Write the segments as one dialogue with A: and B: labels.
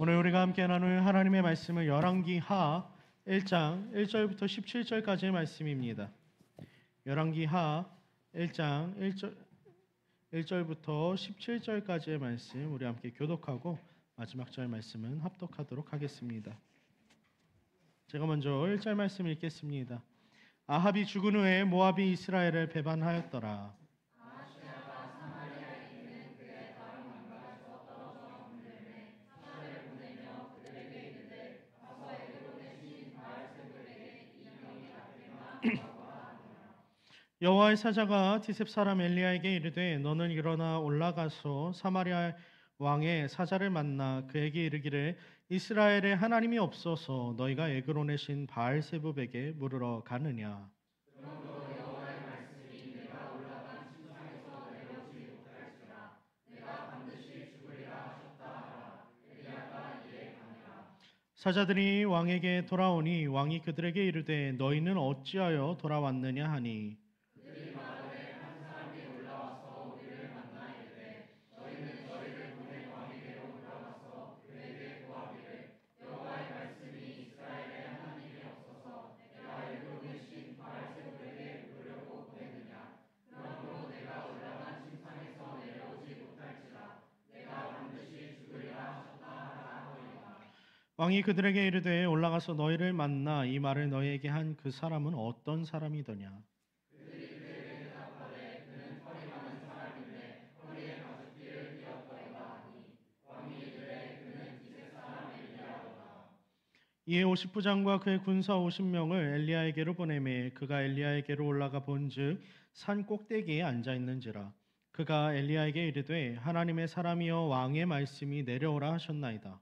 A: 오늘 우리가 함께 나눌 하나님의 말씀은 열왕기하 1장 1절부터 17절까지의 말씀입니다. 열왕기하 1장 1절부터 17절까지의 말씀 우리 함께 교독하고 마지막 절 말씀은 합독하도록 하겠습니다. 제가 먼저 1절 말씀 읽겠습니다. 아합이 죽은 후에 모압이 이스라엘을 배반하였더라. 여호와의 사자가 디셉 사람 엘리야에게 이르되 너는 일어나 올라가서 사마리아 왕의 사자를 만나 그에게 이르기를 이스라엘에 하나님이 없어서 너희가 에그론의 신 바알세붑에게 물으러 가느냐. 사자들이 왕에게 돌아오니 왕이 그들에게 이르되 너희는 어찌하여 돌아왔느냐 하니 왕이 그들에게 이르되 올라가서 너희를 만나 이 말을 너희에게 한 그 사람은 어떤 사람이더냐. 이에 50부장과 그의 군사 50명을 엘리야에게로 보내매 그가 엘리야에게로 올라가 본즉 산 꼭대기에 앉아 있는지라. 그가 엘리야에게 이르되 하나님의 사람이여 왕의 말씀이 내려오라 하셨나이다.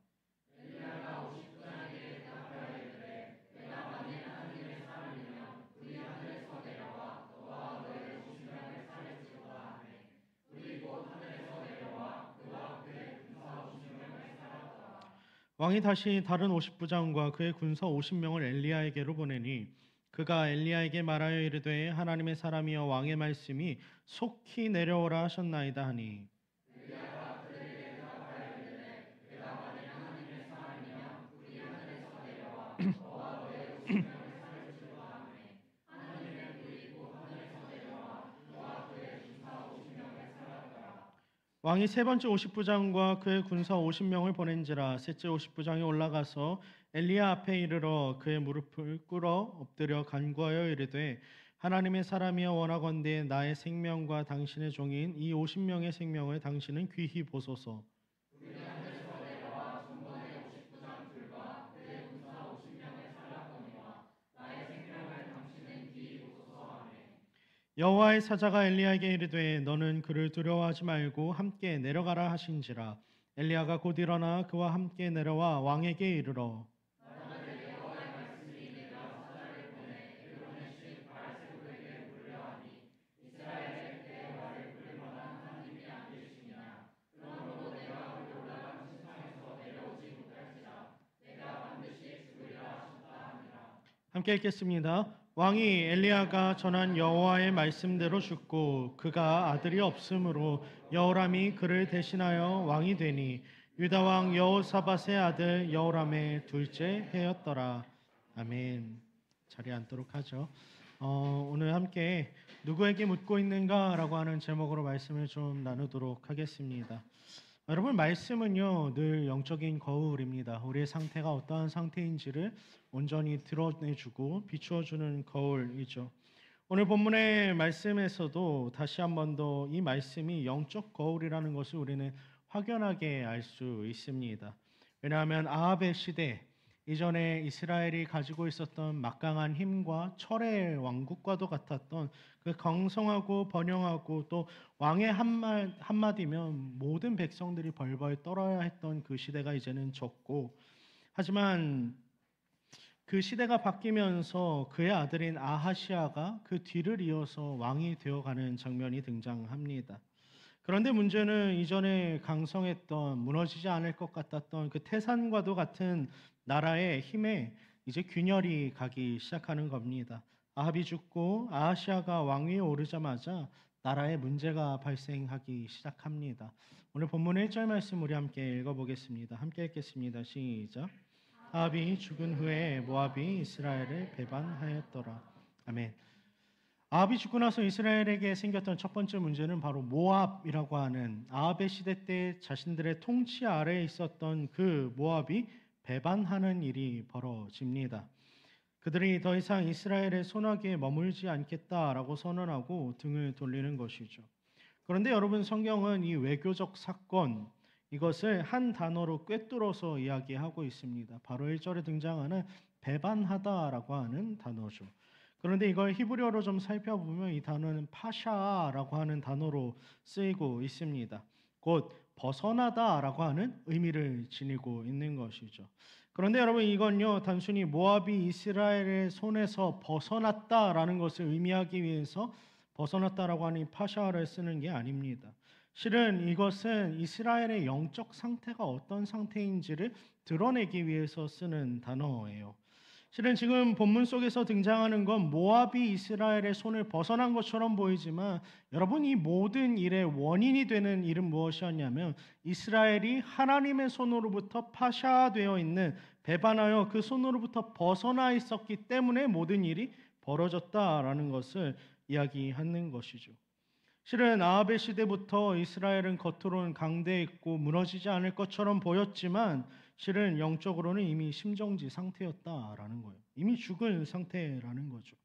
A: 왕이 다시 다른 50부장과 그의 군사 50명을 엘리야에게로 보내니 그가 엘리야에게 말하여 이르되 하나님의 사람이여 왕의 말씀이 속히 내려오라 하셨나이다 하니 왕이 세 번째 50부장과 그의 군사 50명을 보낸지라. 셋째 50부장이 올라가서 엘리야 앞에 이르러 그의 무릎을 꿇어 엎드려 간구하여 이르되 하나님의 사람이여 원하건대 나의 생명과 당신의 종인 이 50명의 생명을 당신은 귀히 보소서. 여호와의 사자가 엘리야에게 이르되 너는 그를 두려워하지 말고 함께 내려가라 하신지라. 엘리야가 곧 일어나 그와 함께 내려와 왕에게 이르러 함께 읽겠습니다. 왕이 엘리야가 전한 여호와의 말씀대로 죽고 그가 아들이 없으므로 여호람이 그를 대신하여 왕이 되니 유다 왕 여호사밧의 아들 여호람의 둘째 해였더라. 아멘. 자리에 앉도록 하죠. 오늘 함께 누구에게 묻고 있는가라고 하는 제목으로 말씀을 좀 나누도록 하겠습니다. 여러분, 말씀은요 늘 영적인 거울입니다. 우리의 상태가 어떠한 상태인지를 온전히 드러내주고 비추어주는 거울이죠. 오늘 본문의 말씀에서도 다시 한 번 더 이 말씀이 영적 거울이라는 것을 우리는 확연하게 알 수 있습니다. 왜냐하면 아합의 시대 이전에 이스라엘이 가지고 있었던 막강한 힘과 철의 왕국과도 같았던 그 강성하고 번영하고 또 왕의 한마디면 모든 백성들이 벌벌 떨어야 했던 그 시대가 이제는 적고, 하지만 그 시대가 바뀌면서 그의 아들인 아하시아가 그 뒤를 이어서 왕이 되어가는 장면이 등장합니다. 그런데 문제는 이전에 강성했던 무너지지 않을 것 같았던 그 태산과도 같은 나라의 힘에 이제 균열이 가기 시작하는 겁니다. 아합이 죽고 아하시아가 왕위에 오르자마자 나라에 문제가 발생하기 시작합니다. 오늘 본문 1절 말씀 우리 함께 읽어보겠습니다. 함께 읽겠습니다. 시작. 아합이 죽은 후에 모압이 이스라엘을 배반하였더라. 아멘. 아합이 죽고 나서 이스라엘에게 생겼던 첫 번째 문제는 바로 모압이라고 하는 아합의 시대 때 자신들의 통치 아래에 있었던 그 모압이 배반하는 일이 벌어집니다. 그들이 더 이상 이스라엘의 손아귀에 머물지 않겠다라고 선언하고 등을 돌리는 것이죠. 그런데 여러분, 성경은 이 외교적 사건, 이것을 한 단어로 꿰뚫어서 이야기하고 있습니다. 바로 1절에 등장하는 배반하다라고 하는 단어죠. 그런데 이걸 히브리어로 좀 살펴보면 이 단어는 파샤라고 하는 단어로 쓰이고 있습니다. 곧 벗어나다라고 하는 의미를 지니고 있는 것이죠. 그런데 여러분, 이건요 단순히 모압이 이스라엘의 손에서 벗어났다라는 것을 의미하기 위해서 벗어났다라고 하는 이 파샤를 쓰는 게 아닙니다. 실은 이것은 이스라엘의 영적 상태가 어떤 상태인지를 드러내기 위해서 쓰는 단어예요. 실은 지금 본문 속에서 등장하는 건 모압이 이스라엘의 손을 벗어난 것처럼 보이지만, 여러분, 이 모든 일의 원인이 되는 일은 무엇이었냐면 이스라엘이 하나님의 손으로부터 파샤되어 있는, 배반하여 그 손으로부터 벗어나 있었기 때문에 모든 일이 벌어졌다라는 것을 이야기하는 것이죠. 실은 아합의 시대부터 이스라엘은 겉으로는 강대했고 무너지지 않을 것처럼 보였지만 실은 영적으로는 이미 심정지 상태였다라는 거예요. 이미 죽은 상태라는 거죠.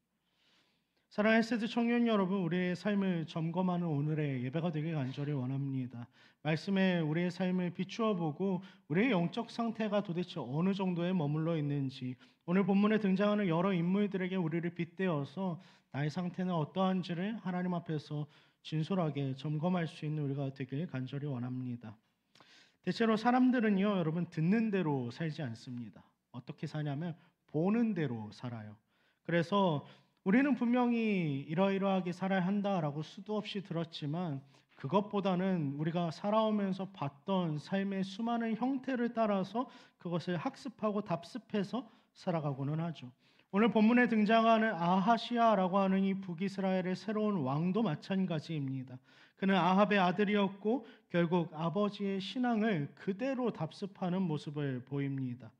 A: 사랑하는 헬세드 청년 여러분, 우리의 삶을 점검하는 오늘의 예배가 되길 간절히 원합니다. 말씀에 우리의 삶을 비추어 보고 우리의 영적 상태가 도대체 어느 정도에 머물러 있는지, 오늘 본문에 등장하는 여러 인물들에게 우리를 빗대어서 나의 상태는 어떠한지를 하나님 앞에서 진솔하게 점검할 수 있는 우리가 되길 간절히 원합니다. 대체로 사람들은요, 여러분, 듣는 대로 살지 않습니다. 어떻게 사냐면 보는 대로 살아요. 그래서 우리는 분명히 이러이러하게 살아야 한다라고 수도 없이 들었지만 그것보다는 우리가 살아오면서 봤던 삶의 수많은 형태를 따라서 그것을 학습하고 답습해서 살아가고는 하죠. 오늘 본문에 등장하는 아하시아라고 하는 이 북이스라엘의 새로운 왕도 마찬가지입니다. 그는 아합의 아들이었고 결국 아버지의 신앙을 그대로 답습하는 모습을 보입니다.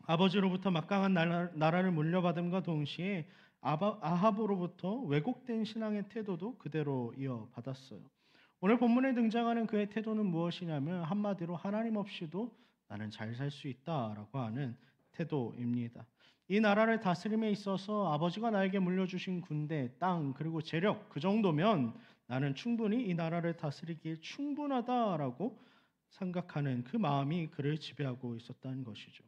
A: 아버지로부터 막강한 나라를 물려받음과 동시에 아합으로부터 왜곡된 신앙의 태도도 그대로 이어받았어요. 오늘 본문에 등장하는 그의 태도는 무엇이냐면 한마디로 하나님 없이도 나는 잘 살 수 있다라고 하는 태도입니다. 이 나라를 다스림에 있어서 아버지가 나에게 물려주신 군대, 땅, 그리고 재력, 그 정도면 나는 충분히 이 나라를 다스리기에 충분하다라고 생각하는 그 마음이 그를 지배하고 있었다는 것이죠.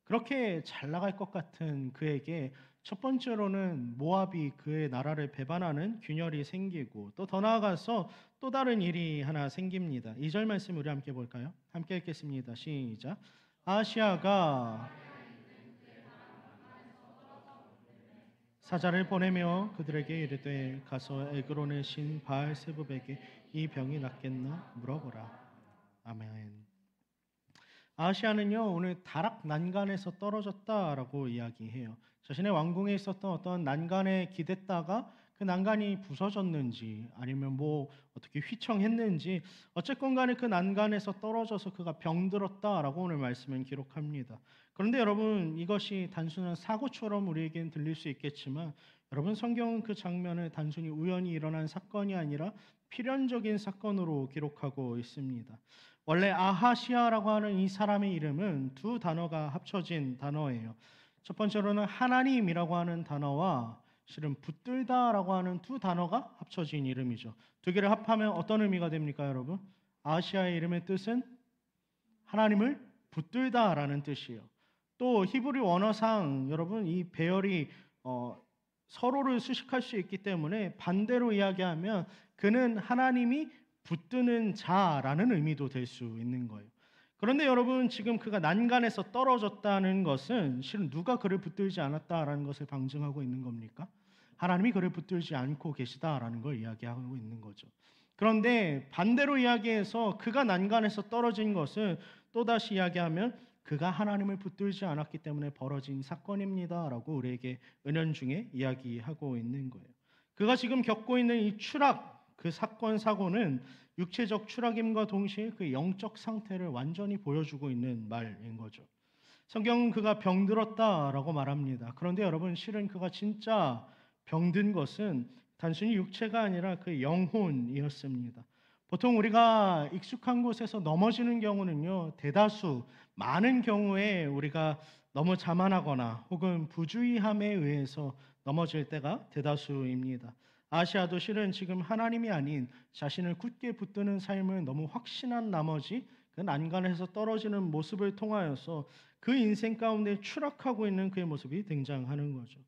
A: 그렇게 잘 나갈 것 같은 그에게 첫 번째로는 모압이 그의 나라를 배반하는 균열이 생기고, 또 더 나아가서 또 다른 일이 하나 생깁니다. 2절 말씀 우리 함께 볼까요? 함께 읽겠습니다. 시작. 아시아가 사자를 보내며 그들에게 이르되 가서 에그론의 신 바알세붑에게 이 병이 낫겠나 물어보라. 아멘. 아시아는요, 오늘 다락 난간에서 떨어졌다라고 이야기해요. 자신의 왕궁에 있었던 어떤 난간에 기댔다가 그 난간이 부서졌는지 아니면 뭐 어떻게 휘청했는지 어쨌건 간에 그 난간에서 떨어져서 그가 병들었다라고 오늘 말씀은 기록합니다. 그런데 여러분, 이것이 단순한 사고처럼 우리에겐 들릴 수 있겠지만 여러분, 성경은 그 장면을 단순히 우연히 일어난 사건이 아니라 필연적인 사건으로 기록하고 있습니다. 원래 아하시아라고 하는 이 사람의 이름은 두 단어가 합쳐진 단어예요. 첫 번째로는 하나님이라고 하는 단어와 실은 붙들다라고 하는 두 단어가 합쳐진 이름이죠. 두 개를 합하면 어떤 의미가 됩니까, 여러분? 아시아의 이름의 뜻은 하나님을 붙들다라는 뜻이에요. 또 히브리 원어상 여러분, 이 배열이 서로를 수식할 수 있기 때문에 반대로 이야기하면 그는 하나님이 붙드는 자라는 의미도 될 수 있는 거예요. 그런데 여러분, 지금 그가 난간에서 떨어졌다는 것은 실은 누가 그를 붙들지 않았다라는 것을 방증하고 있는 겁니까? 하나님이 그를 붙들지 않고 계시다라는 걸 이야기하고 있는 거죠. 그런데 반대로 이야기해서 그가 난간에서 떨어진 것은 또다시 이야기하면 그가 하나님을 붙들지 않았기 때문에 벌어진 사건입니다라고 우리에게 은연중에 이야기하고 있는 거예요. 그가 지금 겪고 있는 이 추락, 그 사건 사고는 육체적 추락임과 동시에 그 영적 상태를 완전히 보여주고 있는 말인 거죠. 성경은 그가 병들었다라고 말합니다. 그런데 여러분, 실은 그가 진짜 병든 것은 단순히 육체가 아니라 그 영혼이었습니다. 보통 우리가 익숙한 곳에서 넘어지는 경우는요, 대다수 많은 경우에 우리가 너무 자만하거나 혹은 부주의함에 의해서 넘어질 때가 대다수입니다. 아시아도 실은 지금 하나님이 아닌 자신을 굳게 붙드는 삶을 너무 확신한 나머지 그 난간에서 떨어지는 모습을 통하여서 그 인생 가운데 추락하고 있는 그의 모습이 등장하는 거죠.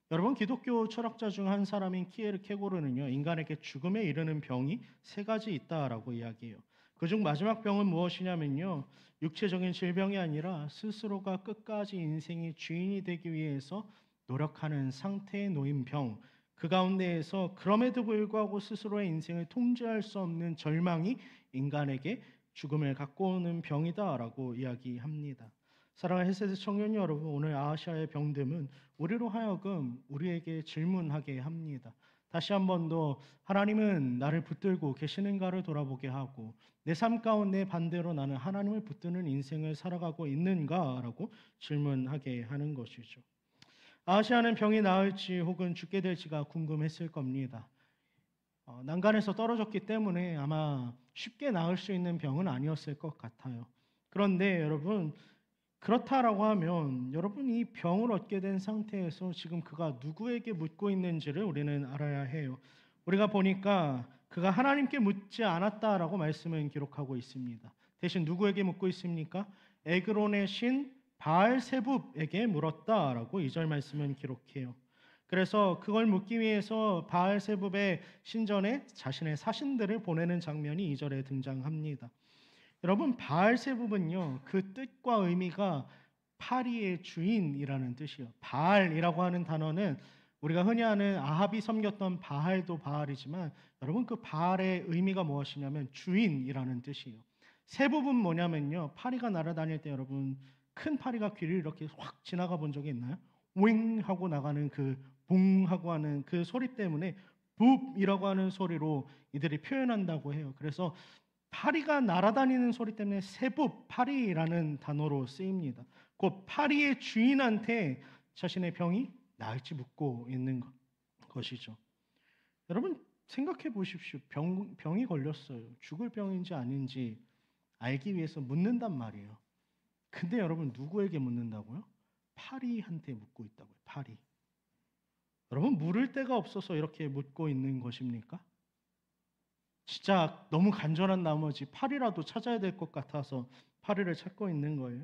A: 여러분, 기독교 철학자 중 한 사람인 키에르케고르는요, 인간에게 죽음에 이르는 병이 세 가지 있다라고 이야기해요. 그중 마지막 병은 무엇이냐면요, 육체적인 질병이 아니라 스스로가 끝까지 인생의 주인이 되기 위해서 노력하는 상태에 놓인 병, 그 가운데에서 그럼에도 불구하고 스스로의 인생을 통제할 수 없는 절망이 인간에게 죽음을 갖고 오는 병이다라고 이야기합니다. 사랑하는 헬세대 청년 여러분, 오늘 아시아의 병듦은 우리로 하여금 우리에게 질문하게 합니다. 다시 한 번 더 하나님은 나를 붙들고 계시는가를 돌아보게 하고 내 삶 가운데 반대로 나는 하나님을 붙드는 인생을 살아가고 있는가라고 질문하게 하는 것이죠. 아시아는 병이 나을지 혹은 죽게 될지가 궁금했을 겁니다. 난간에서 떨어졌기 때문에 아마 쉽게 나을 수 있는 병은 아니었을 것 같아요. 그런데 여러분, 그렇다라고 하면 여러분, 이 병을 얻게 된 상태에서 지금 그가 누구에게 묻고 있는지를 우리는 알아야 해요. 우리가 보니까 그가 하나님께 묻지 않았다라고 말씀을 기록하고 있습니다. 대신 누구에게 묻고 있습니까? 에그론의 신 바알세붑에게 물었다라고 2절 말씀은 기록해요. 그래서 그걸 묻기 위해서 바알세붑의 신전에 자신의 사신들을 보내는 장면이 2절에 등장합니다. 여러분, 바알세붑은요, 그 뜻과 의미가 파리의 주인이라는 뜻이에요. 바알이라고 하는 단어는 우리가 흔히 아는 아합이 섬겼던 바알도 바알이지만 여러분, 그 바알의 의미가 무엇이냐면 주인이라는 뜻이에요. 세붑은 뭐냐면요, 파리가 날아다닐 때 여러분, 큰 파리가 귀를 이렇게 확 지나가 본 적이 있나요? 윙 하고 나가는 그 봉 하고 하는 그 소리 때문에 붐이라고 하는 소리로 이들이 표현한다고 해요. 그래서 파리가 날아다니는 소리 때문에 세붑, 파리라는 단어로 쓰입니다. 곧 파리의 주인한테 자신의 병이 나을지 묻고 있는 것이죠. 여러분, 생각해 보십시오. 병이 걸렸어요. 죽을 병인지 아닌지 알기 위해서 묻는단 말이에요. 근데 여러분, 누구에게 묻는다고요? 파리한테 묻고 있다고요. 파리. 여러분, 물을 데가 없어서 이렇게 묻고 있는 것입니까? 진짜 너무 간절한 나머지 파리라도 찾아야 될 것 같아서 파리를 찾고 있는 거예요?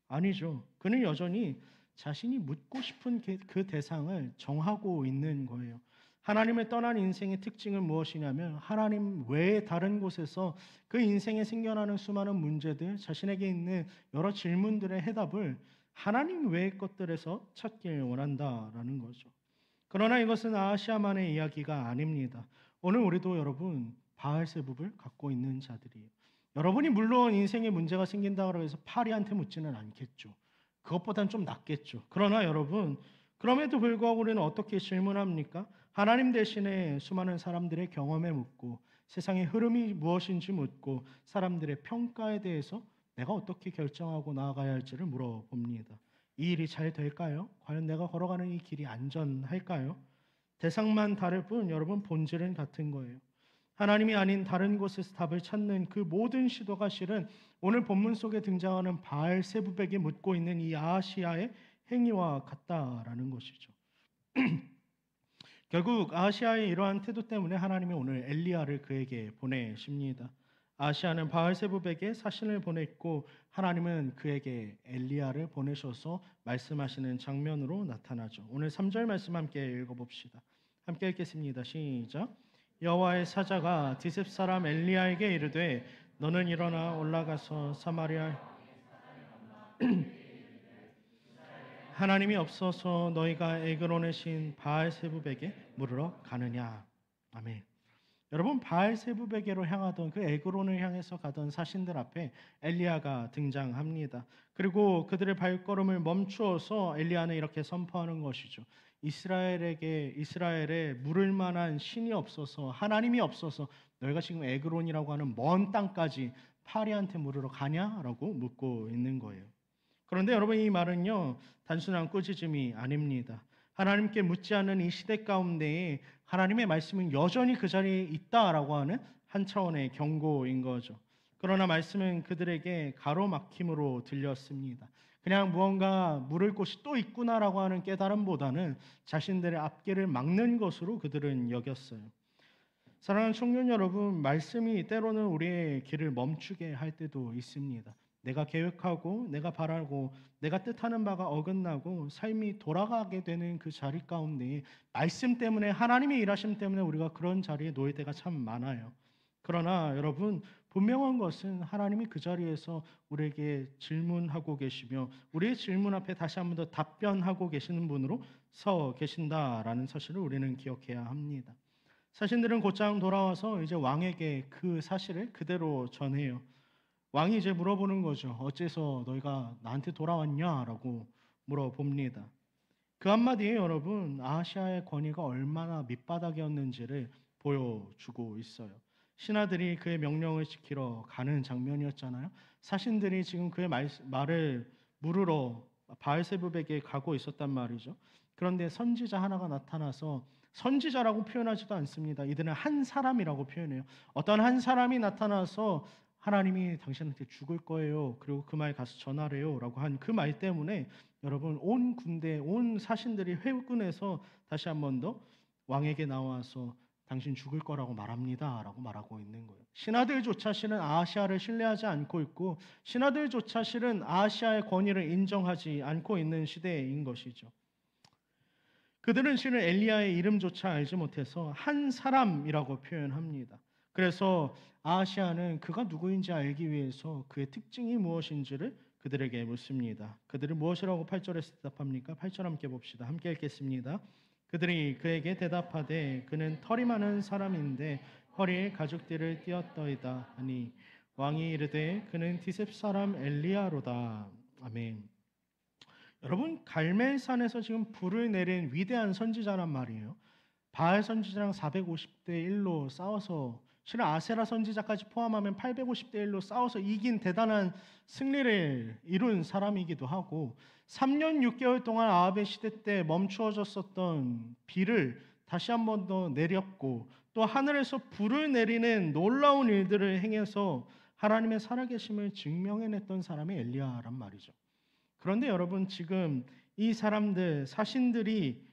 A: 아니죠. 그는 여전히 자신이 묻고 싶은 그 대상을 정하고 있는 거예요. 하나님을 떠난 인생의 특징은 무엇이냐면 하나님 외에 다른 곳에서 그 인생에 생겨나는 수많은 문제들, 자신에게 있는 여러 질문들의 해답을 하나님 외의 것들에서 찾길 원한다라는 거죠. 그러나 이것은 아시아만의 이야기가 아닙니다. 오늘 우리도 여러분 바알세붑을 갖고 있는 자들이에요. 여러분이 물론 인생에 문제가 생긴다고 해서 파리한테 묻지는 않겠죠. 그것보단 좀 낫겠죠. 그러나 여러분, 그럼에도 불구하고 우리는 어떻게 질문합니까? 하나님 대신에 수많은 사람들의 경험에 묻고 세상의 흐름이 무엇인지 묻고 사람들의 평가에 대해서 내가 어떻게 결정하고 나아가야 할지를 물어봅니다. 이 일이 잘 될까요? 과연 내가 걸어가는 이 길이 안전할까요? 대상만 다를 뿐 여러분, 본질은 같은 거예요. 하나님이 아닌 다른 곳에서 답을 찾는 그 모든 시도가 실은 오늘 본문 속에 등장하는 바알세붑에게 묻고 있는 이 아시아의 행위와 같다라는 것이죠. 결국 아시아의 이러한 태도 때문에 하나님이 오늘 엘리야를 그에게 보내십니다. 아시아는 바알세붑에게 사신을 보냈고 하나님은 그에게 엘리야를 보내셔서 말씀하시는 장면으로 나타나죠. 오늘 3절 말씀 함께 읽어봅시다. 함께 읽겠습니다. 시작. 여호와의 사자가 디셉 사람 엘리야에게 이르되 너는 일어나 올라가서 사마리아 하나님이 없어서 너희가 에그론의 신 바알세붑에게 물으러 가느냐. 아멘. 여러분 바알세부베게로 향하던 그 에그론을 향해서 가던 사신들 앞에 엘리야가 등장합니다. 그리고 그들의 발걸음을 멈추어서 엘리야는 이렇게 선포하는 것이죠. 이스라엘에 물을 만한 신이 없어서 하나님이 없어서 너희가 지금 에그론이라고 하는 먼 땅까지 파리한테 물으러 가냐라고 묻고 있는 거예요. 그런데 여러분 이 말은요 단순한 꾸짖음이 아닙니다. 하나님께 묻지 않는 이 시대 가운데에 하나님의 말씀은 여전히 그 자리에 있다라고 하는 한 차원의 경고인 거죠. 그러나 말씀은 그들에게 가로막힘으로 들렸습니다. 그냥 무언가 물을 곳이 또 있구나라고 하는 깨달음보다는 자신들의 앞길을 막는 것으로 그들은 여겼어요. 사랑하는 청년 여러분, 말씀이 때로는 우리의 길을 멈추게 할 때도 있습니다. 내가 계획하고 내가 바라고 내가 뜻하는 바가 어긋나고 삶이 돌아가게 되는 그 자리 가운데 말씀 때문에 하나님의 일하심 때문에 우리가 그런 자리에 놓일 때가 참 많아요. 그러나 여러분 분명한 것은 하나님이 그 자리에서 우리에게 질문하고 계시며 우리의 질문 앞에 다시 한 번 더 답변하고 계시는 분으로 서 계신다라는 사실을 우리는 기억해야 합니다. 사신들은 곧장 돌아와서 이제 왕에게 그 사실을 그대로 전해요. 왕이 이제 물어보는 거죠. 어째서 너희가 나한테 돌아왔냐라고 물어봅니다. 그 한마디에 여러분 아시아의 권위가 얼마나 밑바닥이었는지를 보여주고 있어요. 신하들이 그의 명령을 지키러 가는 장면이었잖아요. 사신들이 지금 그의 말을 물으러 바알세불에게 가고 있었단 말이죠. 그런데 선지자 하나가 나타나서 선지자라고 표현하지도 않습니다. 이들은 한 사람이라고 표현해요. 어떤 한 사람이 나타나서 하나님이 당신한테 죽을 거예요. 그리고 그 말 가서 전하래요라고 한 그 말 때문에 여러분 온 군대, 온 사신들이 회군해서 다시 한 번 더 왕에게 나와서 당신 죽을 거라고 말합니다라고 말하고 있는 거예요. 신하들조차 실은 아시아를 신뢰하지 않고 있고 신하들조차 실은 아시아의 권위를 인정하지 않고 있는 시대인 것이죠. 그들은 실은 엘리야의 이름조차 알지 못해서 한 사람이라고 표현합니다. 그래서 아시아는 그가 누구인지 알기 위해서 그의 특징이 무엇인지를 그들에게 묻습니다. 그들은 무엇이라고 8절에서 대답합니까? 8절 함께 봅시다. 함께 읽겠습니다. 그들이 그에게 대답하되 그는 털이 많은 사람인데 허리에 가죽띠를 띠었더이다 하니 왕이 이르되 그는 디셉 사람 엘리야로다. 아멘. 여러분 갈멜산에서 지금 불을 내린 위대한 선지자란 말이에요. 바알 선지자랑 450대 1로 싸워서 실은 아세라 선지자까지 포함하면 850대 1로 싸워서 이긴 대단한 승리를 이룬 사람이기도 하고 3년 6개월 동안 아합의 시대 때 멈추어졌었던 비를 다시 한 번 더 내렸고 또 하늘에서 불을 내리는 놀라운 일들을 행해서 하나님의 살아계심을 증명해냈던 사람이 엘리야란 말이죠. 그런데 여러분 지금 이 사람들 사신들이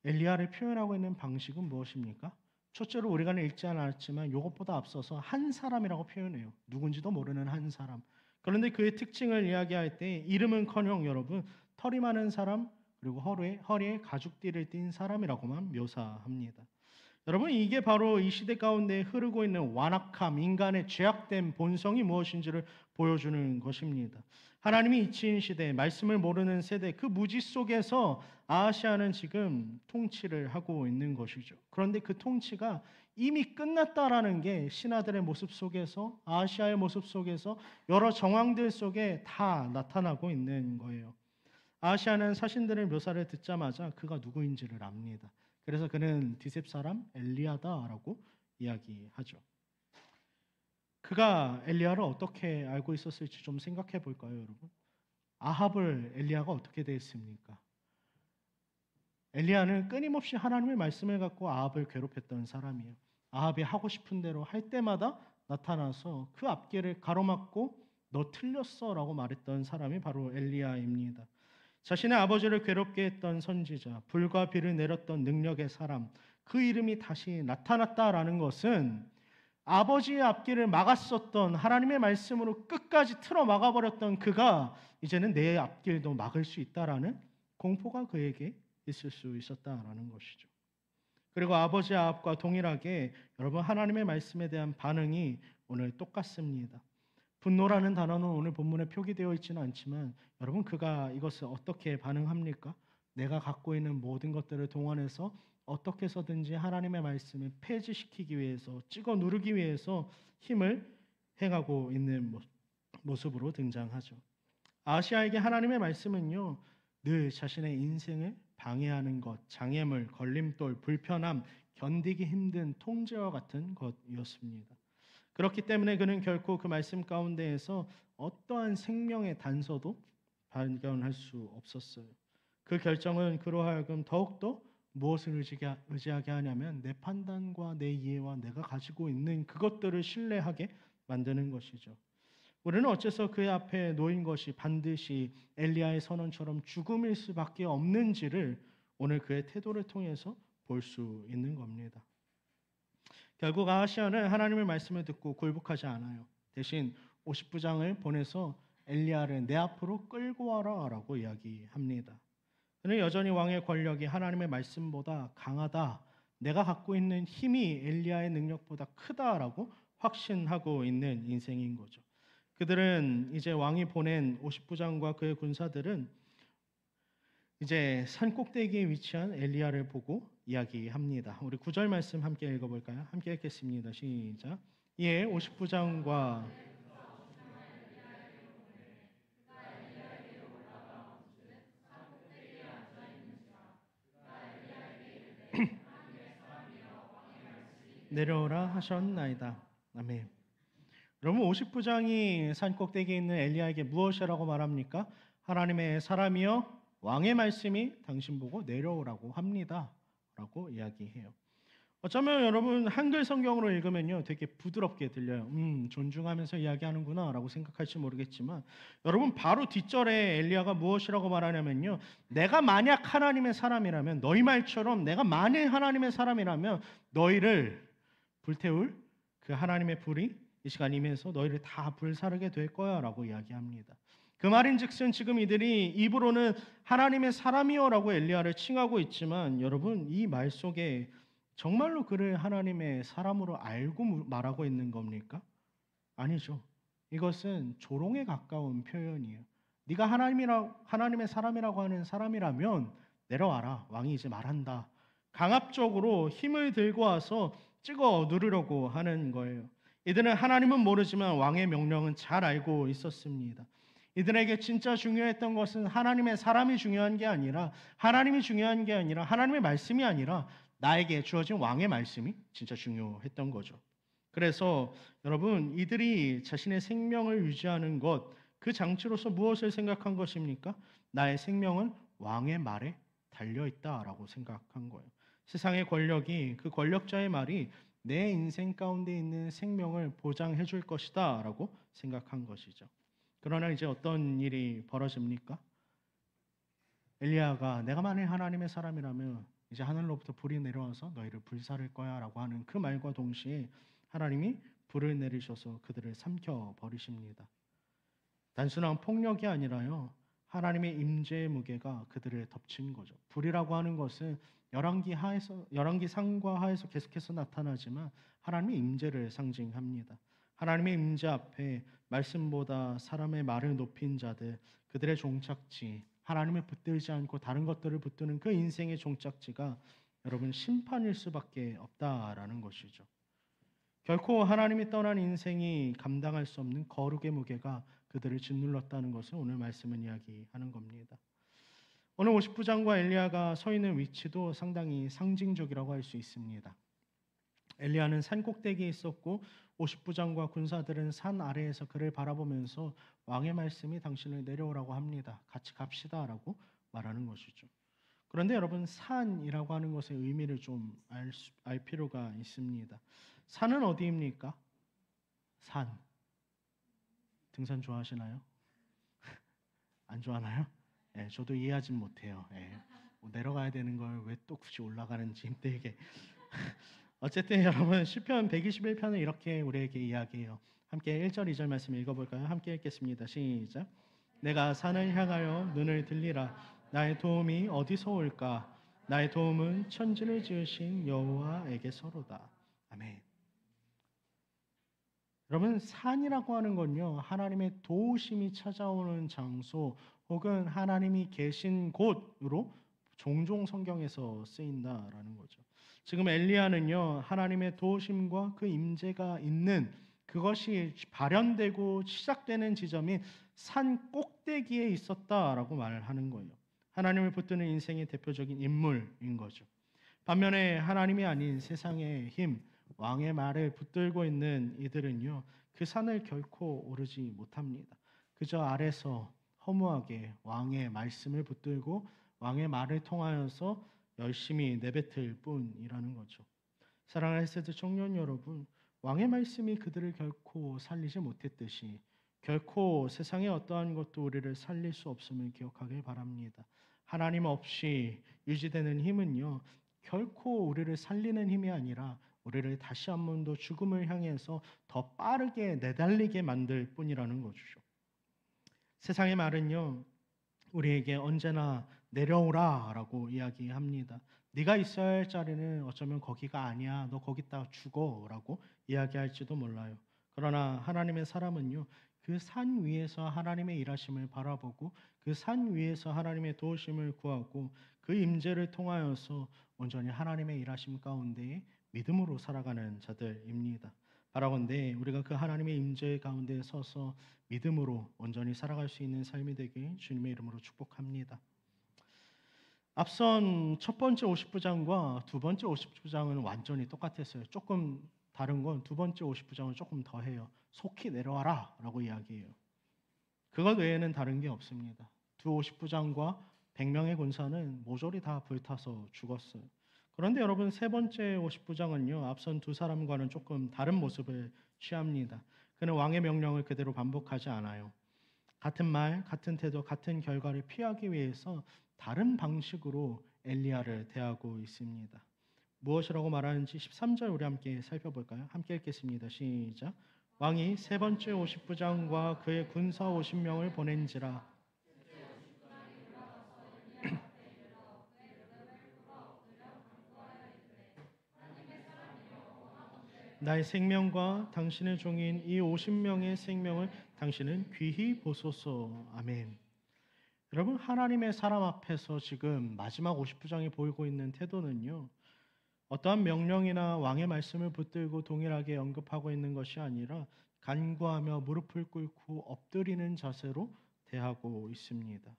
A: 엘리야를 표현하고 있는 방식은 무엇입니까? 첫째로 우리가 읽지 않았지만 이것보다 앞서서 한 사람이라고 표현해요. 누군지도 모르는 한 사람. 그런데 그의 특징을 이야기할 때 이름은커녕 여러분 털이 많은 사람 그리고 허리에 가죽띠를 띤 사람이라고만 묘사합니다. 여러분 이게 바로 이 시대 가운데 흐르고 있는 완악함, 인간의 죄악된 본성이 무엇인지를 보여주는 것입니다. 하나님이 이치인 시대, 말씀을 모르는 세대, 그 무지 속에서 아시아는 지금 통치를 하고 있는 것이죠. 그런데 그 통치가 이미 끝났다라는 게 신하들의 모습 속에서, 아시아의 모습 속에서 여러 정황들 속에 다 나타나고 있는 거예요. 아시아는 사신들의 묘사를 듣자마자 그가 누구인지를 압니다. 그래서 그는 디셉 사람 엘리야다라고 이야기하죠. 그가 엘리야를 어떻게 알고 있었을지 좀 생각해 볼까요, 여러분? 아합을 엘리야가 어떻게 대했습니까? 엘리야는 끊임없이 하나님의 말씀을 갖고 아합을 괴롭혔던 사람이에요. 아합이 하고 싶은 대로 할 때마다 나타나서 그 앞길을 가로막고 너 틀렸어라고 말했던 사람이 바로 엘리야입니다. 자신의 아버지를 괴롭게 했던 선지자, 불과 비를 내렸던 능력의 사람, 그 이름이 다시 나타났다라는 것은 아버지의 앞길을 막았었던 하나님의 말씀으로 끝까지 틀어 막아버렸던 그가 이제는 내 앞길도 막을 수 있다라는 공포가 그에게 있을 수 있었다라는 것이죠. 그리고 아버지 아합과 동일하게 여러분 하나님의 말씀에 대한 반응이 오늘 똑같습니다. 분노라는 단어는 오늘 본문에 표기되어 있지는 않지만 여러분 그가 이것을 어떻게 반응합니까? 내가 갖고 있는 모든 것들을 동원해서 어떻게 해서든지 하나님의 말씀을 폐지시키기 위해서, 찍어 누르기 위해서 힘을 행하고 있는 모습으로 등장하죠. 아하시아에게 하나님의 말씀은요, 늘 자신의 인생을 방해하는 것, 장애물, 걸림돌, 불편함, 견디기 힘든 통제와 같은 것이었습니다. 그렇기 때문에 그는 결코 그 말씀 가운데에서 어떠한 생명의 단서도 발견할 수 없었어요. 그 결정은 그로 하여금 더욱더 무엇을 의지하게 하냐면 내 판단과 내 이해와 내가 가지고 있는 그것들을 신뢰하게 만드는 것이죠. 우리는 어째서 그 앞에 놓인 것이 반드시 엘리야의 선언처럼 죽음일 수밖에 없는지를 오늘 그의 태도를 통해서 볼 수 있는 겁니다. 결국 아하시아는 하나님의 말씀을 듣고 굴복하지 않아요. 대신 50부장을 보내서 엘리야를 내 앞으로 끌고 와라라고 이야기합니다. 그는 여전히 왕의 권력이 하나님의 말씀보다 강하다, 내가 갖고 있는 힘이 엘리야의 능력보다 크다라고 확신하고 있는 인생인 거죠. 그들은 이제 왕이 보낸 50부장과 그의 군사들은 이제 산 꼭대기에 위치한 엘리야를 보고 이야기합니다. 우리 9절 말씀 함께 읽어볼까요? 함께 읽겠습니다. 시작. 이에 50부장과 내려오라 하셨나이다. 아멘. 여러분 50부장이 산 꼭대기에 있는 엘리야에게 무엇이라고 말합니까? 하나님의 사람이여 왕의 말씀이 당신 보고 내려오라고 합니다. 라고 이야기해요. 어쩌면 여러분 한글 성경으로 읽으면요 되게 부드럽게 들려요. 존중하면서 이야기하는구나 라고 생각할지 모르겠지만 여러분 바로 뒷절에 엘리야가 무엇이라고 말하냐면요, 내가 만약 하나님의 사람이라면, 너희 말처럼 내가 만일 하나님의 사람이라면 너희를 불태울 그 하나님의 불이 이 시간 임해서 너희를 다 불사르게 될 거야 라고 이야기합니다. 그 말인즉슨 지금 이들이 입으로는 하나님의 사람이여라고 엘리야를 칭하고 있지만 여러분 이 말 속에 정말로 그를 하나님의 사람으로 알고 말하고 있는 겁니까? 아니죠. 이것은 조롱에 가까운 표현이에요. 네가 하나님의 사람이라고 하는 사람이라면 내려와라. 왕이 이제 말한다. 강압적으로 힘을 들고 와서 찍어 누르려고 하는 거예요. 이들은 하나님은 모르지만 왕의 명령은 잘 알고 있었습니다. 이들에게 진짜 중요했던 것은 하나님의 사람이 중요한 게 아니라, 하나님이 중요한 게 아니라, 하나님의 말씀이 아니라 나에게 주어진 왕의 말씀이 진짜 중요했던 거죠. 그래서 여러분 이들이 자신의 생명을 유지하는 것, 그 장치로서 무엇을 생각한 것입니까? 나의 생명은 왕의 말에 달려있다라고 생각한 거예요. 세상의 권력이, 그 권력자의 말이 내 인생 가운데 있는 생명을 보장해 줄 것이다 라고 생각한 것이죠. 그러나 이제 어떤 일이 벌어집니까? 엘리야가 내가 만일 하나님의 사람이라면 이제 하늘로부터 불이 내려와서 너희를 불사를 거야 라고 하는 그 말과 동시에 하나님이 불을 내리셔서 그들을 삼켜 버리십니다. 단순한 폭력이 아니라요, 하나님의 임재의 무게가 그들을 덮친 거죠. 불이라고 하는 것은 열왕기 상과 하에서 계속해서 나타나지만 하나님의 임재를 상징합니다. 하나님의 임재 앞에 말씀보다 사람의 말을 높인 자들, 그들의 종착지, 하나님을 붙들지 않고 다른 것들을 붙드는 그 인생의 종착지가 여러분 심판일 수밖에 없다라는 것이죠. 결코 하나님이 떠난 인생이 감당할 수 없는 거룩의 무게가 그들을 짓눌렀다는 것을 오늘 말씀은 이야기하는 겁니다. 오늘 50부장과 엘리야가 서 있는 위치도 상당히 상징적이라고 할 수 있습니다. 엘리야는 산 꼭대기에 있었고 50부장과 군사들은 산 아래에서 그를 바라보면서 왕의 말씀이 당신을 내려오라고 합니다. 같이 갑시다라고 말하는 것이죠. 그런데 여러분 산이라고 하는 것의 의미를 좀 알 필요가 있습니다. 산은 어디입니까? 산. 등산 좋아하시나요? 안 좋아하나요? 예, 저도 이해하진 못해요. 예, 뭐 내려가야 되는 걸 왜 또 굳이 올라가는지 힘들게. 어쨌든 여러분 시편 121편은 이렇게 우리에게 이야기해요. 함께 1절 2절 말씀 읽어볼까요? 함께 읽겠습니다. 시작. 내가 산을 향하여 눈을 들리라. 나의 도움이 어디서 올까? 나의 도움은 천지를 지으신 여호와에게서로다. 아멘. 여러분 산이라고 하는 건요, 하나님의 도우심이 찾아오는 장소 혹은 하나님이 계신 곳으로 종종 성경에서 쓰인다라는 거죠. 지금 엘리야는요, 하나님의 도우심과 그 임재가 있는 그것이 발현되고 시작되는 지점이 산 꼭대기에 있었다라고 말하는 거예요. 하나님을 붙드는 인생의 대표적인 인물인 거죠. 반면에 하나님이 아닌 세상의 힘, 왕의 말을 붙들고 있는 이들은요, 그 산을 결코 오르지 못합니다. 그저 아래서 허무하게 왕의 말씀을 붙들고 왕의 말을 통하여서 열심히 내뱉을 뿐이라는 거죠. 사랑하는 헬세드 청년 여러분, 왕의 말씀이 그들을 결코 살리지 못했듯이 결코 세상의 어떠한 것도 우리를 살릴 수 없음을 기억하길 바랍니다. 하나님 없이 유지되는 힘은요, 결코 우리를 살리는 힘이 아니라 우리를 다시 한 번 더 죽음을 향해서 더 빠르게 내달리게 만들 뿐이라는 거죠. 세상의 말은요, 우리에게 언제나 내려오라라고 이야기합니다. 네가 있어야 할 자리는 어쩌면 거기가 아니야. 너 거기 있다가 죽어라고 이야기할지도 몰라요. 그러나 하나님의 사람은요, 그 산 위에서 하나님의 일하심을 바라보고 그 산 위에서 하나님의 도우심을 구하고 그 임재를 통하여서 온전히 하나님의 일하심 가운데 믿음으로 살아가는 자들입니다. 바라건대 우리가 그 하나님의 임재 가운데 서서 믿음으로 온전히 살아갈 수 있는 삶이 되길 주님의 이름으로 축복합니다. 앞선 첫 번째 50부장과 두 번째 50부장은 완전히 똑같았어요. 조금 다른 건 두 번째 50부장은 조금 더해요. 속히 내려와라 라고 이야기해요. 그것 외에는 다른 게 없습니다. 두 50부장과 100명의 군사는 모조리 다 불타서 죽었어요. 그런데 여러분 세 번째 50부장은요. 앞선 두 사람과는 조금 다른 모습을 취합니다. 그는 왕의 명령을 그대로 반복하지 않아요. 같은 말, 같은 태도, 같은 결과를 피하기 위해서 다른 방식으로 엘리야를 대하고 있습니다. 무엇이라고 말하는지 13절 우리 함께 살펴볼까요? 함께 읽겠습니다. 시작. 왕이 세 번째 50부장과 그의 군사 50명을 보낸지라. 나의 생명과 당신의 종인 이 50명의 생명을 당신은 귀히 보소서. 아멘. 여러분 하나님의 사람 앞에서 지금 마지막 50부장이 보이고 있는 태도는요. 어떠한 명령이나 왕의 말씀을 붙들고 동일하게 언급하고 있는 것이 아니라 간구하며 무릎을 꿇고 엎드리는 자세로 대하고 있습니다.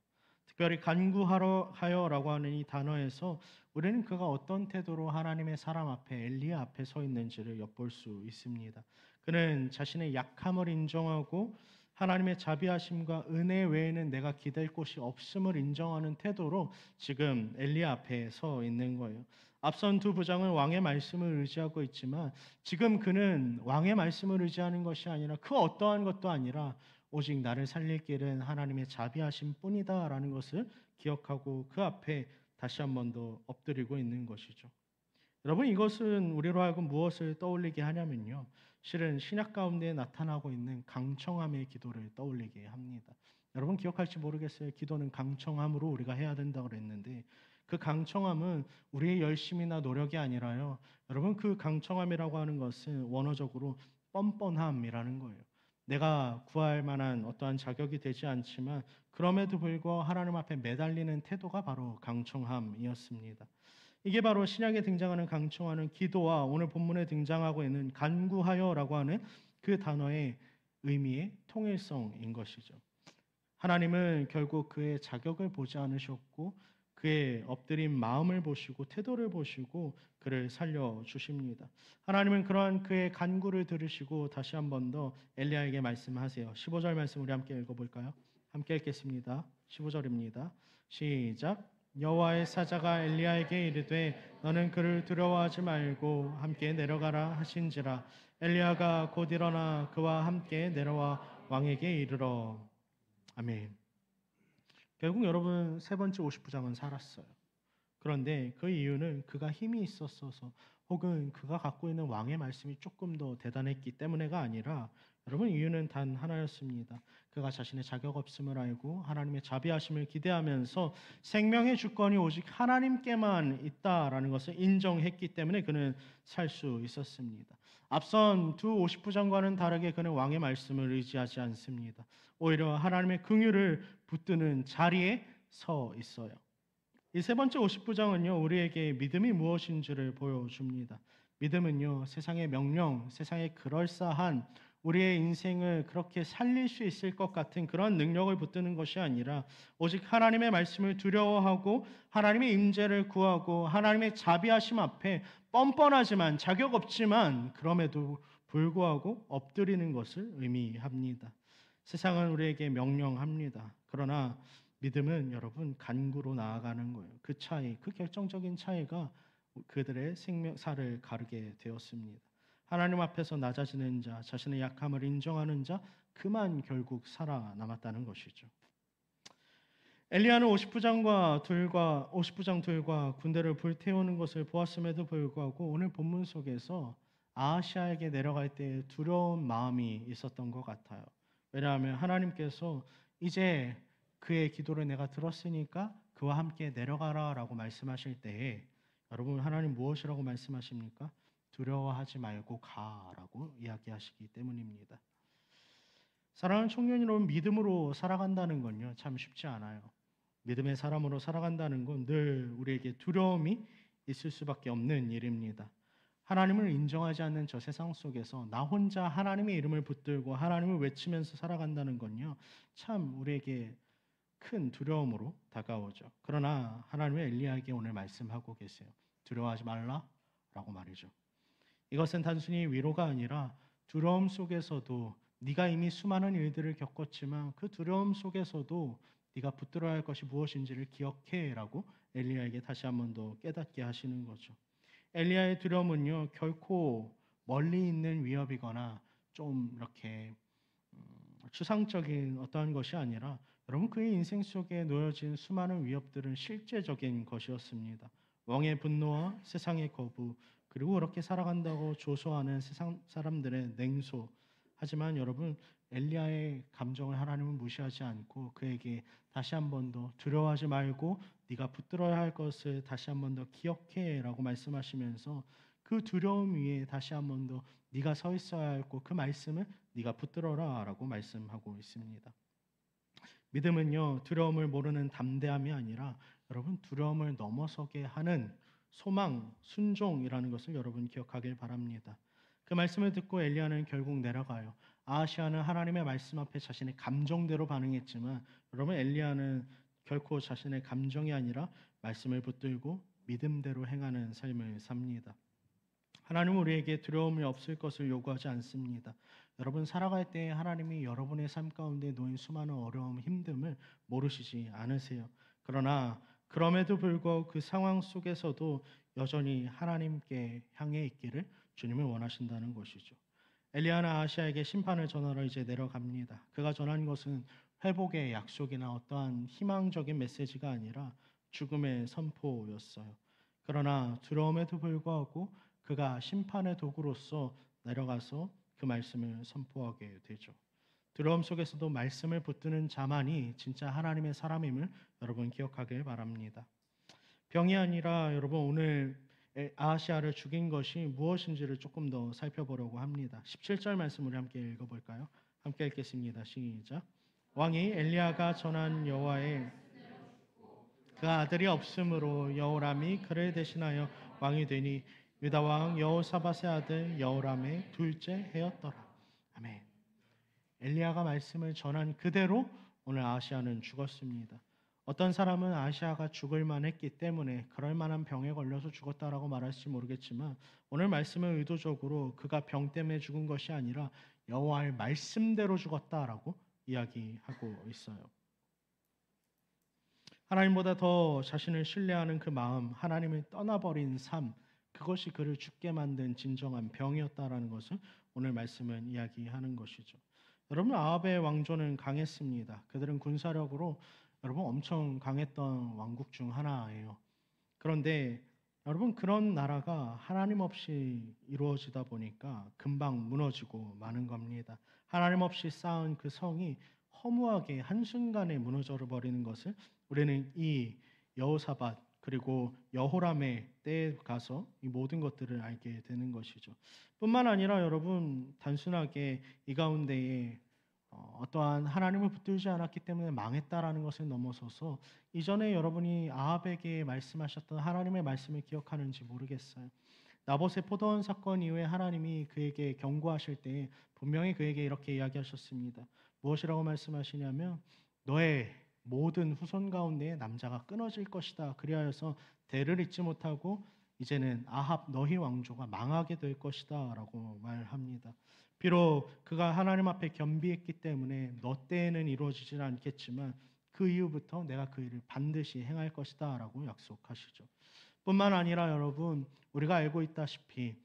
A: 특별히 간구하여라고 하는 이 단어에서 우리는 그가 어떤 태도로 하나님의 사람 앞에 엘리야 앞에 서 있는지를 엿볼 수 있습니다. 그는 자신의 약함을 인정하고 하나님의 자비하심과 은혜 외에는 내가 기댈 곳이 없음을 인정하는 태도로 지금 엘리야 앞에 서 있는 거예요. 앞선 두 부장은 왕의 말씀을 의지하고 있지만 지금 그는 왕의 말씀을 의지하는 것이 아니라 그 어떠한 것도 아니라 오직 나를 살릴 길은 하나님의 자비하심 뿐이다라는 것을 기억하고 그 앞에 다시 한 번 더 엎드리고 있는 것이죠. 여러분 이것은 우리로 하여금 무엇을 떠올리게 하냐면요. 실은 신약 가운데 나타나고 있는 강청함의 기도를 떠올리게 합니다. 여러분 기억할지 모르겠어요. 기도는 강청함으로 우리가 해야 된다고 그랬는데 그 강청함은 우리의 열심이나 노력이 아니라요. 여러분 그 강청함이라고 하는 것은 원어적으로 뻔뻔함이라는 거예요. 내가 구할 만한 어떠한 자격이 되지 않지만 그럼에도 불구하고 하나님 앞에 매달리는 태도가 바로 강청함이었습니다. 이게 바로 신약에 등장하는 강청하는 기도와 오늘 본문에 등장하고 있는 간구하여라고 하는 그 단어의 의미의 통일성인 것이죠. 하나님은 결국 그의 자격을 보지 않으셨고 그의 엎드린 마음을 보시고 태도를 보시고 그를 살려 주십니다. 하나님은 그러한 그의 간구를 들으시고 다시 한 번 더 엘리야에게 말씀하세요. 15절 말씀 우리 함께 읽어볼까요? 함께 읽겠습니다. 15절입니다. 시작. 여호와의 사자가 엘리야에게 이르되 너는 그를 두려워하지 말고 함께 내려가라 하신지라. 엘리야가 곧 일어나 그와 함께 내려와 왕에게 이르러. 아멘. 결국 여러분 세 번째 50부장은 살았어요. 그런데 그 이유는 그가 힘이 있었어서 혹은 그가 갖고 있는 왕의 말씀이 조금 더 대단했기 때문에가 아니라 여러분 이유는 단 하나였습니다. 그가 자신의 자격 없음을 알고 하나님의 자비하심을 기대하면서 생명의 주권이 오직 하나님께만 있다라는 것을 인정했기 때문에 그는 살 수 있었습니다. 앞선 두 50부장과는 다르게 그는 왕의 말씀을 의지하지 않습니다. 오히려 하나님의 긍휼을 붙드는 자리에 서 있어요. 이 세 번째 50부장은요, 우리에게 믿음이 무엇인지를 보여줍니다. 믿음은요, 세상의 명령, 세상의 그럴싸한 우리의 인생을 그렇게 살릴 수 있을 것 같은 그런 능력을 붙드는 것이 아니라 오직 하나님의 말씀을 두려워하고 하나님의 임재를 구하고 하나님의 자비하심 앞에 뻔뻔하지만 자격 없지만 그럼에도 불구하고 엎드리는 것을 의미합니다. 세상은 우리에게 명령합니다. 그러나 믿음은 여러분 간구로 나아가는 거예요. 그 차이, 그 결정적인 차이가 그들의 생명사를 가르게 되었습니다. 하나님 앞에서 낮아지는 자, 자신의 약함을 인정하는 자, 그만 결국 살아남았다는 것이죠. 엘리야는 50부장 둘과 군대를 불태우는 것을 보았음에도 불구하고 오늘 본문 속에서 아하시아에게 내려갈 때 두려운 마음이 있었던 것 같아요. 왜냐하면 하나님께서 이제 그의 기도를 내가 들었으니까 그와 함께 내려가라라고 말씀하실 때에 여러분 하나님 무엇이라고 말씀하십니까? 두려워하지 말고 가라고 이야기하시기 때문입니다. 사랑하는 청년 여러분, 믿음으로 살아간다는 건요 참 쉽지 않아요. 믿음의 사람으로 살아간다는 건 늘 우리에게 두려움이 있을 수밖에 없는 일입니다. 하나님을 인정하지 않는 저 세상 속에서 나 혼자 하나님의 이름을 붙들고 하나님을 외치면서 살아간다는 건요 참 우리에게 큰 두려움으로 다가오죠. 그러나 하나님의 엘리야에게 오늘 말씀하고 계세요. 두려워하지 말라라고 말이죠. 이것은 단순히 위로가 아니라 두려움 속에서도 네가 이미 수많은 일들을 겪었지만 그 두려움 속에서도 네가 붙들어야 할 것이 무엇인지를 기억해라고 엘리야에게 다시 한 번 더 깨닫게 하시는 거죠. 엘리야의 두려움은요 결코 멀리 있는 위협이거나 좀 이렇게 추상적인 어떠한 것이 아니라 여러분 그의 인생 속에 놓여진 수많은 위협들은 실제적인 것이었습니다. 왕의 분노와 세상의 거부 그리고 그렇게 살아간다고 조소하는 세상 사람들의 냉소. 하지만 여러분 엘리야의 감정을 하나님은 무시하지 않고 그에게 다시 한 번 더 두려워하지 말고 네가 붙들어야 할 것을 다시 한 번 더 기억해라고 말씀하시면서 그 두려움 위에 다시 한 번 더 네가 서 있어야 할 그 말씀을 네가 붙들어라라고 말씀하고 있습니다. 믿음은요 두려움을 모르는 담대함이 아니라 여러분 두려움을 넘어서게 하는 소망, 순종이라는 것을 여러분 기억하길 바랍니다. 그 말씀을 듣고 엘리야는 결국 내려가요. 아하시아는 하나님의 말씀 앞에 자신의 감정대로 반응했지만 여러분 엘리야는 결코 자신의 감정이 아니라 말씀을 붙들고 믿음대로 행하는 삶을 삽니다. 하나님은 우리에게 두려움이 없을 것을 요구하지 않습니다. 여러분 살아갈 때 하나님이 여러분의 삶 가운데 놓인 수많은 어려움, 힘듦을 모르시지 않으세요. 그러나 그럼에도 불구하고 그 상황 속에서도 여전히 하나님께 향해 있기를 주님은 원하신다는 것이죠. 엘리야는 아하시아에게 심판을 전하러 이제 내려갑니다. 그가 전한 것은 회복의 약속이나 어떠한 희망적인 메시지가 아니라 죽음의 선포였어요. 그러나 두려움에도 불구하고 그가 심판의 도구로서 내려가서 그 말씀을 선포하게 되죠. 두려움 속에서도 말씀을 붙드는 자만이 진짜 하나님의 사람임을 여러분 기억하길 바랍니다. 병이 아니라 여러분 오늘 아하시아를 죽인 것이 무엇인지를 조금 더 살펴보려고 합니다. 17절 말씀 우리 함께 읽어볼까요? 함께 읽겠습니다. 시작. 왕이 엘리야가 전한 여호와의 그 아들이 없으므로 여호람이 그를 대신하여 왕이 되니 유다 왕 여호사밧의 아들 여호람의 둘째 해였더라. 아멘. 엘리야가 말씀을 전한 그대로 오늘 아하시아는 죽었습니다. 어떤 사람은 아하시아가 죽을 만했기 때문에 그럴 만한 병에 걸려서 죽었다라고 말할지 모르겠지만 오늘 말씀은 의도적으로 그가 병 때문에 죽은 것이 아니라 여호와의 말씀대로 죽었다라고 이야기하고 있어요. 하나님보다 더 자신을 신뢰하는 그 마음, 하나님을 떠나버린 삶, 그것이 그를 죽게 만든 진정한 병이었다라는 것을 오늘 말씀은 이야기하는 것이죠. 여러분 아합의 왕조는 강했습니다. 그들은 군사력으로 여러분 엄청 강했던 왕국 중 하나예요. 그런데 여러분 그런 나라가 하나님 없이 이루어지다 보니까 금방 무너지고 마는 겁니다. 하나님 없이 쌓은 그 성이 허무하게 한순간에 무너져 버리는 것을 우리는 이 여호사밧 그리고 여호람의 때에 가서 이 모든 것들을 알게 되는 것이죠. 뿐만 아니라 여러분 단순하게 이 가운데에 어떠한 하나님을 붙들지 않았기 때문에 망했다라는 것을 넘어서서 이전에 여러분이 아합에게 말씀하셨던 하나님의 말씀을 기억하는지 모르겠어요. 나봇의 포도원 사건 이후에 하나님이 그에게 경고하실 때 분명히 그에게 이렇게 이야기하셨습니다. 무엇이라고 말씀하시냐면 너의 모든 후손 가운데 남자가 끊어질 것이다. 그리하여서 대를 잇지 못하고 이제는 아합 너희 왕조가 망하게 될 것이다라고 말합니다. 비록 그가 하나님 앞에 겸비했기 때문에 너 때에는 이루어지지는 않겠지만 그 이후부터 내가 그 일을 반드시 행할 것이다라고 약속하시죠. 뿐만 아니라 여러분 우리가 알고 있다시피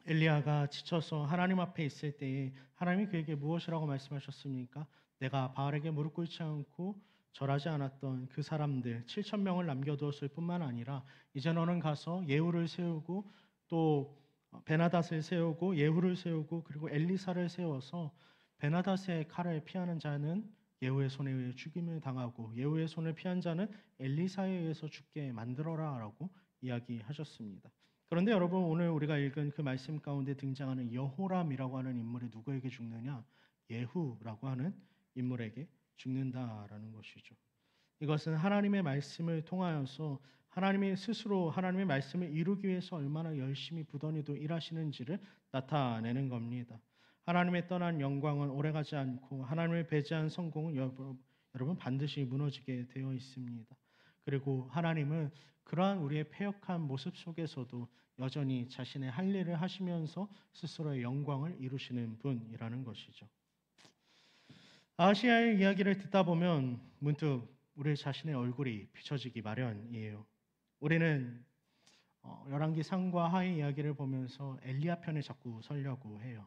A: 엘리야가 지쳐서 하나님 앞에 있을 때에 하나님이 그에게 무엇이라고 말씀하셨습니까? 내가 바알에게 무릎 꿇지 않고 절하지 않았던 그 사람들 7천 명을 남겨두었을 뿐만 아니라 이제 너는 가서 예후를 세우고 또 베나닷을 세우고 예후를 세우고 그리고 엘리사를 세워서 베나닷의 칼을 피하는 자는 예후의 손에 의해 죽임을 당하고 예후의 손을 피한 자는 엘리사에 의해서 죽게 만들어라라고 이야기하셨습니다. 그런데 여러분 오늘 우리가 읽은 그 말씀 가운데 등장하는 여호람이라고 하는 인물이 누구에게 죽느냐? 예후라고 하는 인물에게 죽는다라는 것이죠. 이것은 하나님의 말씀을 통하여서 하나님이 스스로 하나님의 말씀을 이루기 위해서 얼마나 열심히 부단히도 일하시는지를 나타내는 겁니다. 하나님의 떠난 영광은 오래가지 않고 하나님을 배제한 성공은 여러분 반드시 무너지게 되어 있습니다. 그리고 하나님은 그러한 우리의 패역한 모습 속에서도 여전히 자신의 할 일을 하시면서 스스로의 영광을 이루시는 분이라는 것이죠. 아시아의 이야기를 듣다 보면 문득 우리 자신의 얼굴이 비춰지기 마련이에요. 우리는 열왕기 상과 하의 이야기를 보면서 엘리야 편에 자꾸 서려고 해요.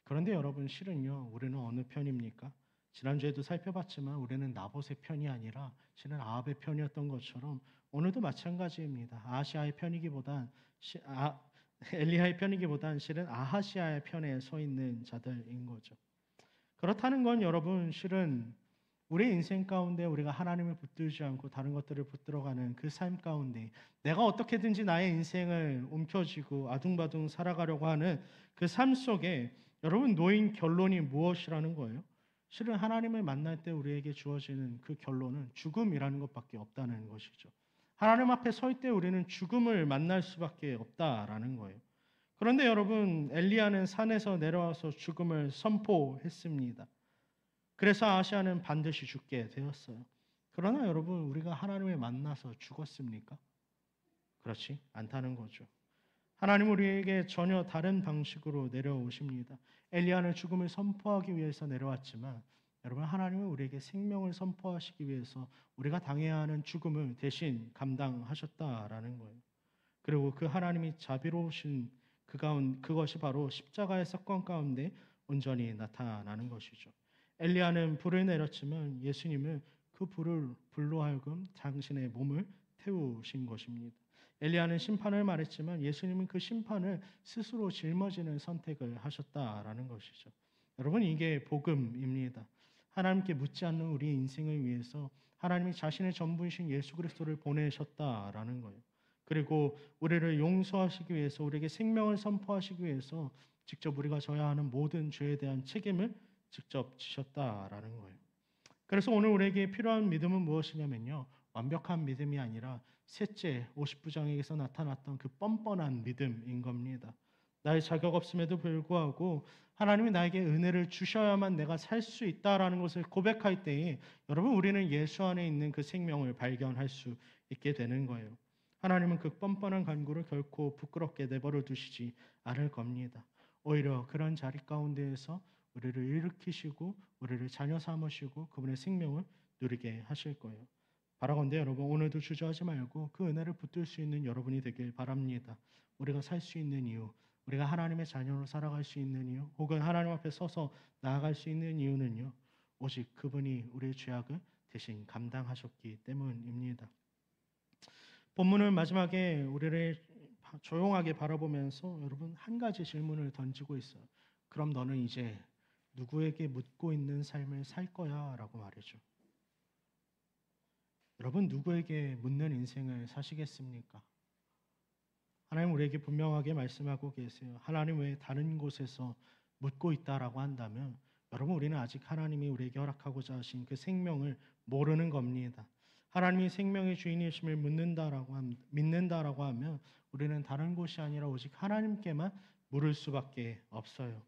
A: 그런데 여러분 실은요, 우리는 어느 편입니까? 지난주에도 살펴봤지만 우리는 나봇의 편이 아니라 실은 아합의 편이었던 것처럼 오늘도 마찬가지입니다. 아시아의 편이기보단 엘리야의 편이기보단 실은 아하시아의 편에 서 있는 자들인 거죠. 그렇다는 건 여러분 실은 우리 인생 가운데 우리가 하나님을 붙들지 않고 다른 것들을 붙들어가는 그 삶 가운데 내가 어떻게든지 나의 인생을 움켜쥐고 아둥바둥 살아가려고 하는 그 삶 속에 여러분 놓인 결론이 무엇이라는 거예요? 실은 하나님을 만날 때 우리에게 주어지는 그 결론은 죽음이라는 것밖에 없다는 것이죠. 하나님 앞에 설 때 우리는 죽음을 만날 수밖에 없다라는 거예요. 그런데 여러분 엘리야는 산에서 내려와서 죽음을 선포했습니다. 그래서 아시아는 반드시 죽게 되었어요. 그러나 여러분 우리가 하나님을 만나서 죽었습니까? 그렇지 않다는 거죠. 하나님 우리에게 전혀 다른 방식으로 내려오십니다. 엘리야는 죽음을 선포하기 위해서 내려왔지만 여러분 하나님은 우리에게 생명을 선포하시기 위해서 우리가 당해야 하는 죽음을 대신 감당하셨다라는 거예요. 그리고 그 하나님이 자비로우신 그것이 바로 십자가의 사건 가운데 온전히 나타나는 것이죠. 엘리야는 불을 내렸지만 예수님은 그 불로 하여금 당신의 몸을 태우신 것입니다. 엘리야는 심판을 말했지만 예수님은 그 심판을 스스로 짊어지는 선택을 하셨다라는 것이죠. 여러분 이게 복음입니다. 하나님께 묻지 않는 우리 인생을 위해서 하나님이 자신의 전부이신 예수 그리스도를 보내셨다라는 거예요. 그리고 우리를 용서하시기 위해서 우리에게 생명을 선포하시기 위해서 직접 우리가 져야 하는 모든 죄에 대한 책임을 직접 지셨다라는 거예요. 그래서 오늘 우리에게 필요한 믿음은 무엇이냐면요. 완벽한 믿음이 아니라 셋째 50부장에게서 나타났던 그 뻔뻔한 믿음인 겁니다. 나의 자격 없음에도 불구하고 하나님이 나에게 은혜를 주셔야만 내가 살 수 있다라는 것을 고백할 때에 여러분 우리는 예수 안에 있는 그 생명을 발견할 수 있게 되는 거예요. 하나님은 그 뻔뻔한 간구를 결코 부끄럽게 내버려 두시지 않을 겁니다. 오히려 그런 자리 가운데에서 우리를 일으키시고 우리를 자녀 삼으시고 그분의 생명을 누리게 하실 거예요. 바라건대 여러분 오늘도 주저하지 말고 그 은혜를 붙들 수 있는 여러분이 되길 바랍니다. 우리가 살 수 있는 이유, 우리가 하나님의 자녀로 살아갈 수 있는 이유, 혹은 하나님 앞에 서서 나아갈 수 있는 이유는요. 오직 그분이 우리의 죄악을 대신 감당하셨기 때문입니다. 본문을 마지막에 우리를 조용하게 바라보면서 여러분 한 가지 질문을 던지고 있어요. 그럼 너는 이제 누구에게 묻고 있는 삶을 살 거야? 라고 말이죠. 여러분 누구에게 묻는 인생을 사시겠습니까? 하나님 우리에게 분명하게 말씀하고 계세요. 하나님 외에 다른 곳에서 묻고 있다라고 한다면 여러분, 우리는 아직 하나님이 우리에게 허락하고자 하신 그 생명을 모르는 겁니다. 하나님이 생명의 주인이심을 믿는다라고 하면 우리는 다른 곳이 아니라 오직 하나님께만 물을 수밖에 없어요.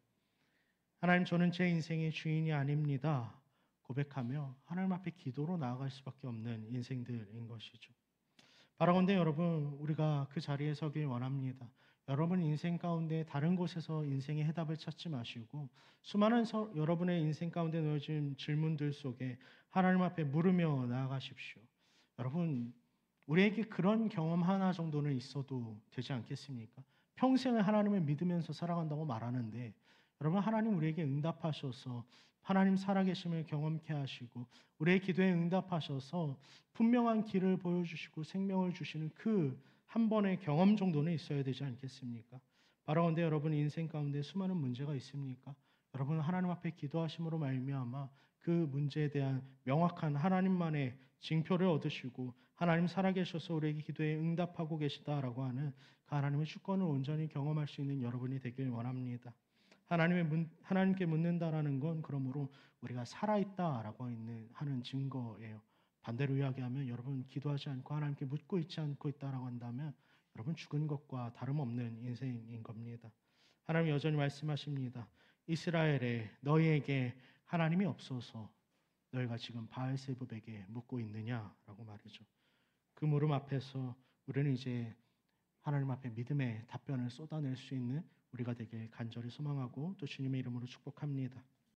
A: 하나님, 저는 제 인생의 주인이 아닙니다 고백하며 하나님 앞에 기도로 나아갈 수밖에 없는 인생들인 것이죠. 바라건대 여러분, 우리가 그 자리에 서길 원합니다. 여러분 인생 가운데 다른 곳에서 인생의 해답을 찾지 마시고 수많은 여러분의 인생 가운데 놓여진 질문들 속에 하나님 앞에 물으며 나아가십시오. 여러분, 우리에게 그런 경험 하나 정도는 있어도 되지 않겠습니까? 평생을 하나님을 믿으면서 살아간다고 말하는데 여러분, 하나님 우리에게 응답하셔서 하나님 살아계심을 경험케 하시고 우리의 기도에 응답하셔서 분명한 길을 보여주시고 생명을 주시는 그 한 번의 경험 정도는 있어야 되지 않겠습니까? 바라건대 여러분 인생 가운데 수많은 문제가 있습니까? 여러분 하나님 앞에 기도하심으로 말미암아 그 문제에 대한 명확한 하나님만의 징표를 얻으시고 하나님 살아계셔서 우리에게 기도에 응답하고 계시다라고 하는 그 하나님의 주권을 온전히 경험할 수 있는 여러분이 되길 원합니다. 하나님께 묻는다라는 건 그러므로 우리가 살아있다라고 하는 증거예요. 반대로 이야기하면 여러분 기도하지 않고 하나님께 묻고 있지 않고 있다라고 한다면 여러분 죽은 것과 다름없는 인생인 겁니다. 하나님 여전히 말씀하십니다. 이스라엘에 너희에게 하나님이 없어서 너희가 지금 바알세붑에게 묻고 있느냐라고 말이죠. 그 물음 앞에서 우리는 이제 하나님 앞에 믿음의 답변을 쏟아낼 수 있는 우리가 되길 간절히 소망하고 또 주님의 이름으로 축복합니다.